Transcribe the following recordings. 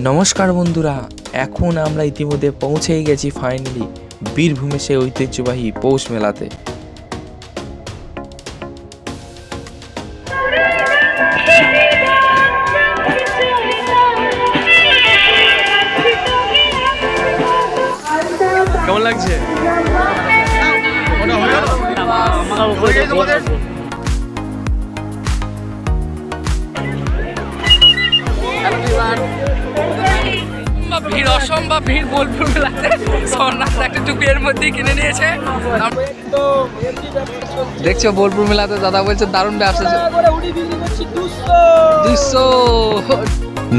নমস্কার বন্ধুরা, এখন আমরা ইতিমধ্যে পৌঁছেই গেছি ফাইনালি বীরভূমে সেই ঐতিহ্যবাহী পৌষ মেলাতে। কেমন লাগছে? ভিড় অসম্ভব ভিড় বোলপুর মেলাতে। সোমনাথ একটা টুপির মধ্যে কিনে নিয়েছে। দেখছো বোলপুর মেলাতে দাদা বলছে দারুণ ব্যবসা।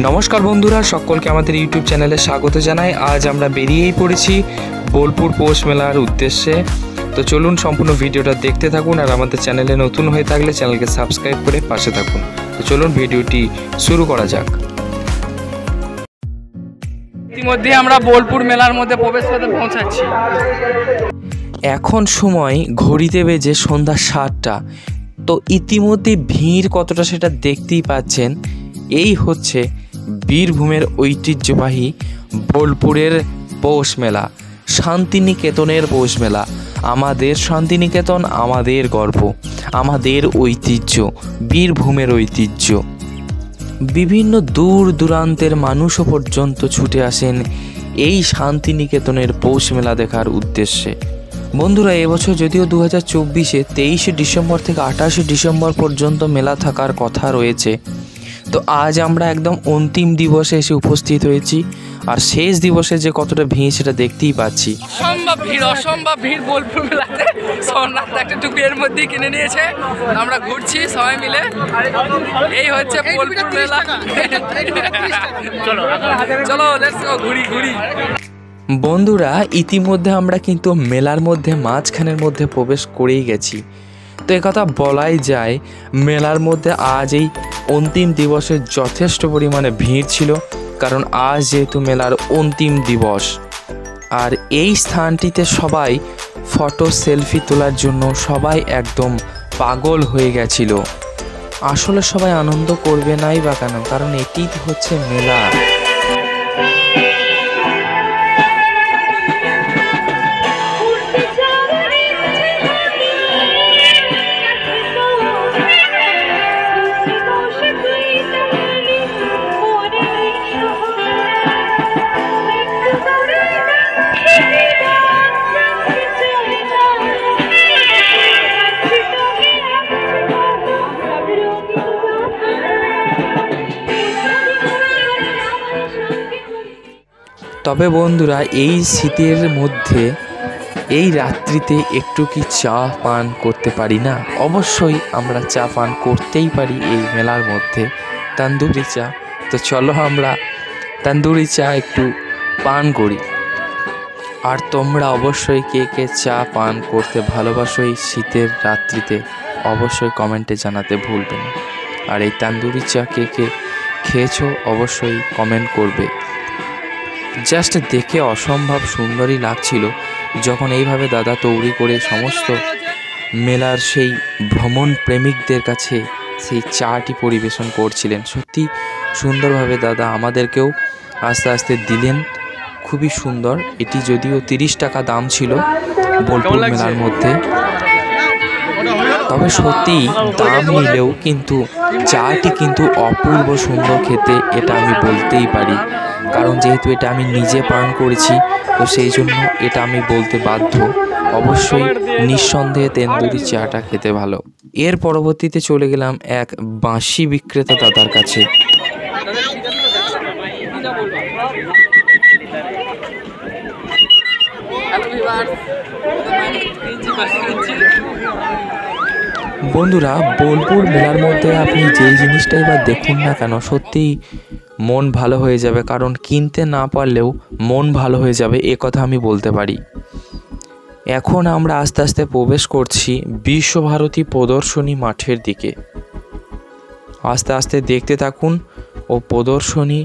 নমস্কার বন্ধুরা, সকলকে আমাদের ইউটিউব চ্যানেলে স্বাগত জানাই। আজ আমরা বেরিয়েই পড়েছি বোলপুর পৌষ মেলার উদ্দেশ্যে। তো চলুন সম্পূর্ণ ভিডিওটা দেখতে থাকুন, আর আমাদের চ্যানেলে নতুন হয়ে থাকলে চ্যানেলকে সাবস্ক্রাইব করে পাশে থাকুন। তো চলুন ভিডিওটি শুরু করা যাক। ইতিমধ্যে আমরা বোলপুর মেলার মধ্যে প্রবেশ করতে পৌঁছাচ্ছি। এখন সময় ঘড়িতে বেজে সন্ধ্যা 7টা। তো ইতিমধ্যে ভিড় কতটা সেটা দেখতেই পাচ্ছেন। এই হচ্ছে বীরভূমের ঐতিহ্যবাহী বোলপুরের পৌষ মেলা, শান্তিনিকেতনের পৌষ মেলা। আমাদের শান্তিনিকেতন আমাদের গর্ব, আমাদের ঐতিহ্য, বীরভূমের ঐতিহ্য। বিভিন্ন দূর দূরান্তের মানুষও পর্যন্ত ছুটে আসেন এই শান্তিনিকেতনের পৌষ মেলা দেখার উদ্দেশ্যে। বন্ধুরা, এবছর যদিও 2024-এ 23শে ডিসেম্বর থেকে 28শে ডিসেম্বর পর্যন্ত মেলা থাকার কথা রয়েছে, তো আজ আমরা একদম অন্তিম দিবসে এসে উপস্থিত হয়েছি। আর শেষ দিবসে যে কতটা ভিড় সেটা দেখতেই পাচ্ছি। অসম্ভব ভিড় বোলপুর মেলাতে। সোমনাথ একটা টুপির মধ্যে কিনে নিয়েছে। আমরা ঘুরছি সবাই মিলে। এই হচ্ছে বোলপুর মেলা। চলো লেটস গো, ঘুরি। বন্ধুরা, ইতিমধ্যে আমরা কিন্তু মেলার মধ্যে মাঝখানের মধ্যে প্রবেশ করেই গেছি। তো একথা বলাই যায়, মেলার মধ্যে আজ এই অন্তিম দিবসে যথেষ্ট পরিমাণে ভিড় ছিল, কারণ আজ যেহেতু মেলার অন্তিম দিবস। আর এই স্থানটিতে সবাই ফটো সেলফি তোলার জন্য সবাই একদম পাগল হয়ে গেছিল। আসলে সবাই আনন্দ করবে নাই বা কেন, কারণ এটি হচ্ছে মেলা। তবে বন্ধুরা, এই শীতের মধ্যে এই রাত্রিতে একটু কি চা পান করতে পারি না? অবশ্যই আমরা চা পান করতেই পারি এই মেলার মধ্যে, তন্দুরি চা। তো চলো আমরা তন্দুরি চা একটু পান করি। আর তোমরা অবশ্যই কে কে চা পান করতে ভালোবাসো এই শীতের রাত্রিতে, অবশ্যই কমেন্টে জানাতে ভুলবে না। আর এই তন্দুরি চা কে কে খেয়েছো অবশ্যই কমেন্ট করবে। জাস্ট দেখে অসম্ভব সুন্দরই লাগছিল যখন এইভাবে দাদা তৈরি করে সমস্ত মেলার সেই ভ্রমণ প্রেমিকদের কাছে সেই চাটি পরিবেশন করছিলেন। সত্যি সুন্দরভাবে দাদা আমাদেরকেও আস্তে আস্তে দিলেন, খুবই সুন্দর। এটি যদিও 30 টাকা দাম ছিল বোলপুর মেলার মধ্যে, তবে সত্যি দাম নিলেও কিন্তু চাটি কিন্তু অপূর্ব সুন্দর খেতে, এটা আমি বলতেই পারি। কারণ যেহেতু এটা আমি নিজে পান করেছি, তো সেই জন্য এটা আমি বলতে বাধ্য। অবশ্যই নিঃসন্দেহে তন্দুরি চাটা খেতে ভালো। এর পরবর্তীতে চলে গেলাম এক বাঁশি বিক্রেতা দাদার কাছে। বন্ধুরা, বোলপুর মেলার মধ্যে আপনি যেই জিনিসটাই বা দেখুন না কেন, সত্যিই মন ভালো হয়ে যাবে। কারণ কিনতে না পারলেও মন ভালো হয়ে যাবে, এ কথা আমি বলতে পারি। এখন আমরা আস্তে আস্তে প্রবেশ করছি বিশ্বভারতী প্রদর্শনী মাঠের দিকে। আস্তে আস্তে দেখতে থাকুন ও প্রদর্শনী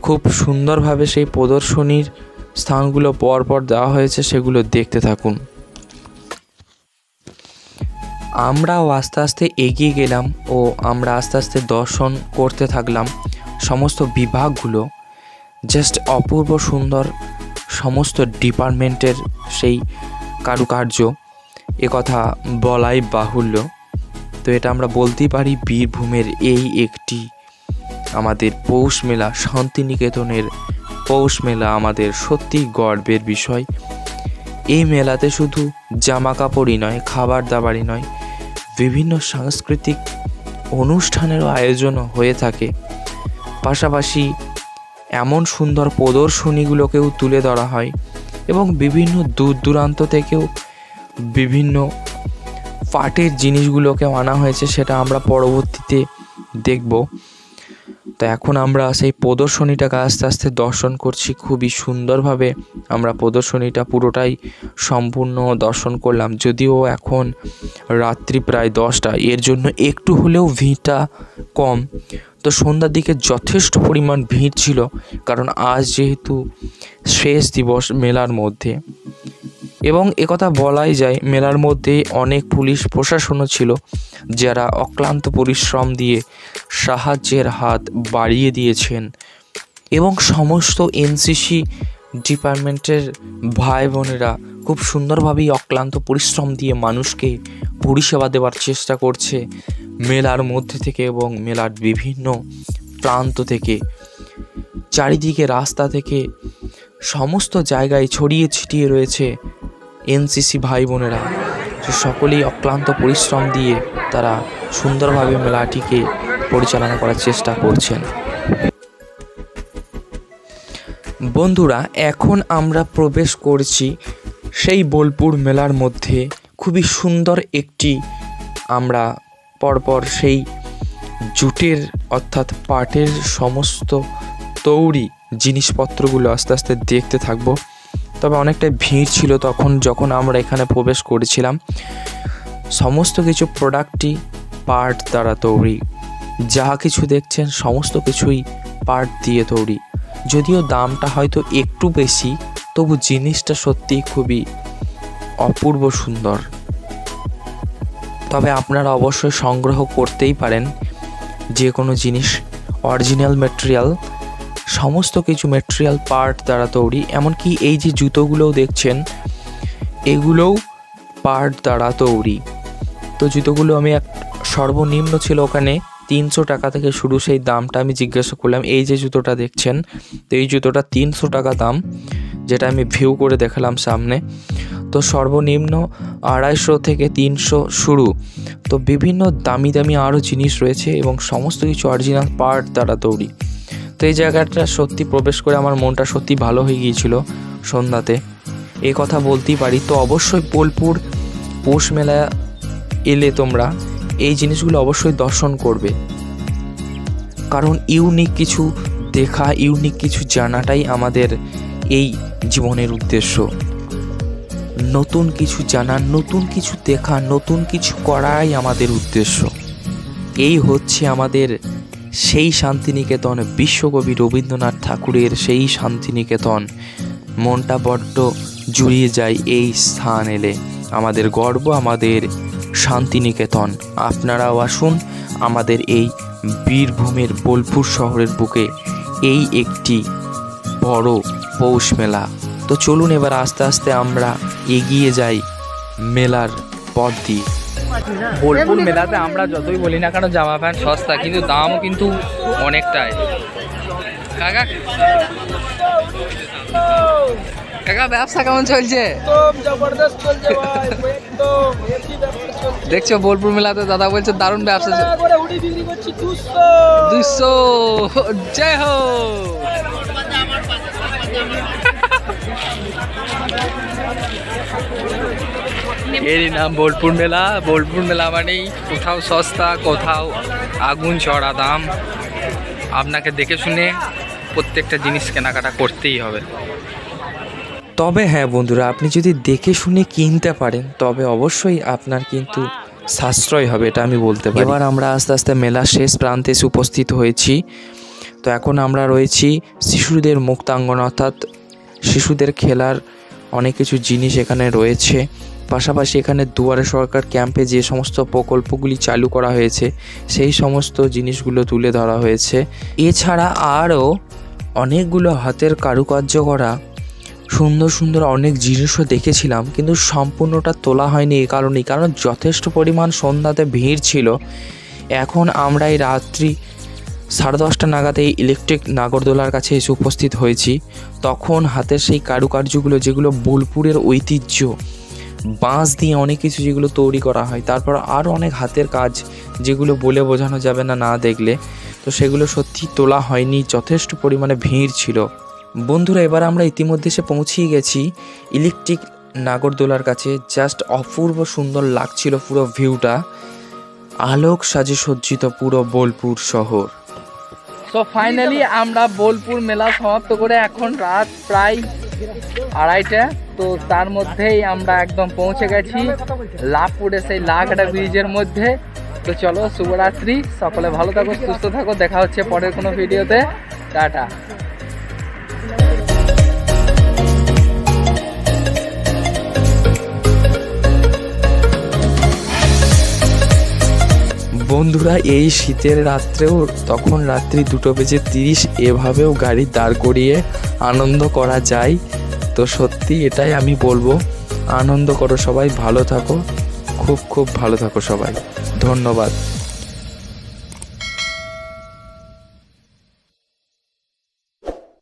খুব সুন্দরভাবে সেই প্রদর্শনীর স্থানগুলো পরপর দেওয়া হয়েছে, সেগুলো দেখতে থাকুন। আমরাও আস্তে আস্তে এগিয়ে গেলাম ও আমরা আস্তে আস্তে দর্শন করতে থাকলাম সমস্ত বিভাগগুলো। জাস্ট অপূর্ব সুন্দর সমস্ত ডিপার্টমেন্টের সেই কারুকার্য, একথা বলাই বাহুল্য। তো এটা আমরা বলতেই পারি বীরভূমের এই একটি আমাদের পৌষ মেলা, শান্তিনিকেতনের পৌষ মেলা আমাদের সত্যি গর্বের বিষয়। এই মেলাতে শুধু জামা কাপড়ই নয়, খাবার দাবারই নয়, বিভিন্ন সাংস্কৃতিক অনুষ্ঠানেরও আয়োজন হয়ে থাকে। পাশাপাশি এমন সুন্দর প্রদর্শনীগুলোকেও তুলে ধরা হয় এবং বিভিন্ন দূর দূরান্ত থেকেও বিভিন্ন পাটের জিনিসগুলোকে আনা হয়েছে, সেটা আমরা পরবর্তীতে দেখব। তো এখন আমরা সেই প্রদর্শনীটাকে আস্তে আস্তে দর্শন করছি। খুবই সুন্দরভাবে আমরা প্রদর্শনীটা পুরোটাই সম্পূর্ণ দর্শন করলাম। যদিও এখন রাত্রি প্রায় 10টা, এর জন্য একটু হলেও ভিড়টা কম। তো সন্ধ্যার দিকে যথেষ্ট পরিমাণ ভিড় ছিল, কারণ আজ যেহেতু শেষ দিবস মেলার মধ্যে, এবং একথা বলাই যায় মেলার মধ্যে অনেক পুলিশ প্রশাসনও ছিল, যারা অক্লান্ত পরিশ্রম দিয়ে সাহায্যের হাত বাড়িয়ে দিয়েছেন এবং সমস্ত এনসিসি ডিপার্টমেন্টের ভাই বোনেরা খুব সুন্দরভাবেই অক্লান্ত পরিশ্রম দিয়ে মানুষকে পরিষেবা দেওয়ার চেষ্টা করছে মেলার মধ্যে থেকে এবং মেলার বিভিন্ন প্রান্ত থেকে। চারিদিকে রাস্তা থেকে সমস্ত জায়গায় ছড়িয়ে ছিটিয়ে রয়েছে এনসিসি ভাই বোনেরা। সকলেই অক্লান্ত পরিশ্রম দিয়ে তারা সুন্দরভাবে মেলাটিকে পরিচালনা করার চেষ্টা করছেন। বন্ধুরা, এখন আমরা প্রবেশ করছি সেই বোলপুর মেলার মধ্যে। খুবই সুন্দর একটি আমরা পরপর সেই জুটের অর্থাৎ পাটের সমস্ত তৈরি জিনিসপত্রগুলো আস্তে আস্তে দেখতে থাকবো। তবে অনেকটা ভিড় ছিল তখন যখন আমরা এখানে প্রবেশ করেছিলাম। সমস্ত কিছু প্রোডাক্টই পাট দ্বারা তৈরি, যা কিছু দেখছেন সমস্ত কিছুই পাট দিয়ে তৈরি। যদিও দামটা হয়তো একটু বেশি, তবু জিনিসটা সত্যিই খুবই অপূর্ব সুন্দর। তবে আপনারা অবশ্যই সংগ্রহ করতেই পারেন যে কোনো জিনিস। অরিজিনাল ম্যাটেরিয়াল, সমস্ত কিছু ম্যাটেরিয়াল পার্ট দ্বারা তৈরি। এমনকি এই যে জুতোগুলোও দেখছেন, এগুলোও পার্ট দ্বারা তৈরি। তো জুতোগুলো আমি সর্বনিম্ন ছিল ওখানে 300 টাকা থেকে শুরু। সেই দামটা আমি জিজ্ঞাসা করলাম। এই যে জুতোটা দেখছেন, তো এই জুতোটা 300 টাকা দাম, যেটা আমি ভিউ করে দেখালাম সামনে। তো সর্বনিম্ন 250 থেকে 300 শুরু। তো বিভিন্ন দামি দামি আরও জিনিস রয়েছে এবং সমস্ত কিছু অরিজিনাল পার্ট দ্বারা তৈরি। তো এই জায়গাটা সত্যি প্রবেশ করে আমার মনটা সত্যি ভালো হয়ে গিয়েছিল সন্ধ্যাতে, এই কথা বলতেই পারি। তো অবশ্যই বোলপুর পৌষ মেলা এলে তোমরা এই জিনিসগুলো অবশ্যই দর্শন করবে, কারণ ইউনিক কিছু দেখা, ইউনিক কিছু জানাটাই আমাদের এই জীবনের উদ্দেশ্য। নতুন কিছু জানা, নতুন কিছু দেখা, নতুন কিছু করাই আমাদের উদ্দেশ্য। এই হচ্ছে আমাদের সেই শান্তিনিকেতন, বিশ্বকবি রবীন্দ্রনাথ ঠাকুরের সেই শান্তিনিকেতন। মনটা বড্ড জুড়িয়ে যায় এই স্থান এলে। আমাদের গর্ব আমাদের শান্তিনিকেতন। আপনারাও আসুন আমাদের এই বীরভূমের বোলপুর শহরের বুকে এই একটি বড় পৌষ মেলা। তো চলুন এবার আস্তে আস্তে আমরা এগিয়ে যাই মেলার পথ দিয়ে। বোলপুর মেলাতে আমরা যতই বলি না কেন জামা প্যান্ট সস্তা, কিন্তু দামও কিন্তু অনেকটাই। কাকা কাকা ব্যবসা কেমন চলছে? দেখছো বোলপুর মেলাতে দাদা বলছে দারুণ ব্যবসা। 200 জয় হো। এরই নাম বোলপুর মেলা। বোলপুর মেলা মানেই কোথাও সস্তা, কোথাও আগুন চড়া দাম। আপনাকে দেখে শুনে প্রত্যেকটা জিনিস কেনাকাটা করতেই হবে। তবে হ্যাঁ বন্ধুরা, আপনি যদি দেখে শুনে কিনতে পারেন তবে অবশ্যই আপনার কিন্তু সাশ্রয় হবে, এটা আমি বলতে পারি। এবার আমরা আস্তে আস্তে মেলার শেষ প্রান্তে এসে উপস্থিত হয়েছি। তো এখন আমরা রয়েছি শিশুদের মুক্তাঙ্গন, অর্থাৎ শিশুদের খেলার অনেক কিছু জিনিস এখানে রয়েছে। পাশাপাশি এখানে দুয়ারে সরকার ক্যাম্পে যে সমস্ত প্রকল্পগুলি চালু করা হয়েছে সেই সমস্ত জিনিসগুলো তুলে ধরা হয়েছে। এছাড়া আরও অনেকগুলো হাতের কারুকার্য করা সুন্দর সুন্দর অনেক জিনিসও দেখেছিলাম, কিন্তু সম্পূর্ণটা তোলা হয়নি এই কারণেই, কারণ যথেষ্ট পরিমাণ সন্ধ্যাতে ভিড় ছিল। এখন আমরা এই রাত্রি 10:30 নাগাদ এই ইলেকট্রিক নাগরদোলার কাছে এসে উপস্থিত হয়েছি। তখন হাতের সেই কারুকার্যগুলো, যেগুলো বোলপুরের ঐতিহ্য, বাঁশ দিয়ে অনেক কিছু যেগুলো তৈরি করা হয়, তারপর আরও অনেক হাতের কাজ যেগুলো বলে বোঝানো যাবে না না দেখলে, তো সেগুলো সত্যি তোলা হয়নি, যথেষ্ট পরিমাণে ভিড় ছিল। বন্ধুরা, এবার আমরা ইতিমধ্যে এসে পৌঁছিয়ে গেছি ইলেকট্রিক নাগরদোলার কাছে। জাস্ট অপূর্ব সুন্দর লাগছিল পুরো ভিউটা, আলোক সাজে সজ্জিত পুরো বোলপুর শহর। তো ফাইনালি আমরা বোলপুর মেলা সমাপ্ত করে এখন রাত প্রায় 2:30, তো তার মধ্যেই আমরা একদম পৌঁছে গেছি লাভপুরে সেই লাঘাটা ব্রিজের মধ্যে। তো চলো, শুভরাত্রি, সকলে ভালো থাকো, সুস্থ থাকো, দেখা হচ্ছে পরের কোনো ভিডিওতে। টাটা। বন্ধুরা, এই শীতের রাত্রেও, তখন রাত্রি 2:30, এভাবেও গাড়ি দাঁড় করিয়ে আনন্দ করা যায়। তো সত্যি এটাই আমি বলবো, আনন্দ করো সবাই, ভালো থাকো, খুব খুব ভালো থাকো সবাই। ধন্যবাদ।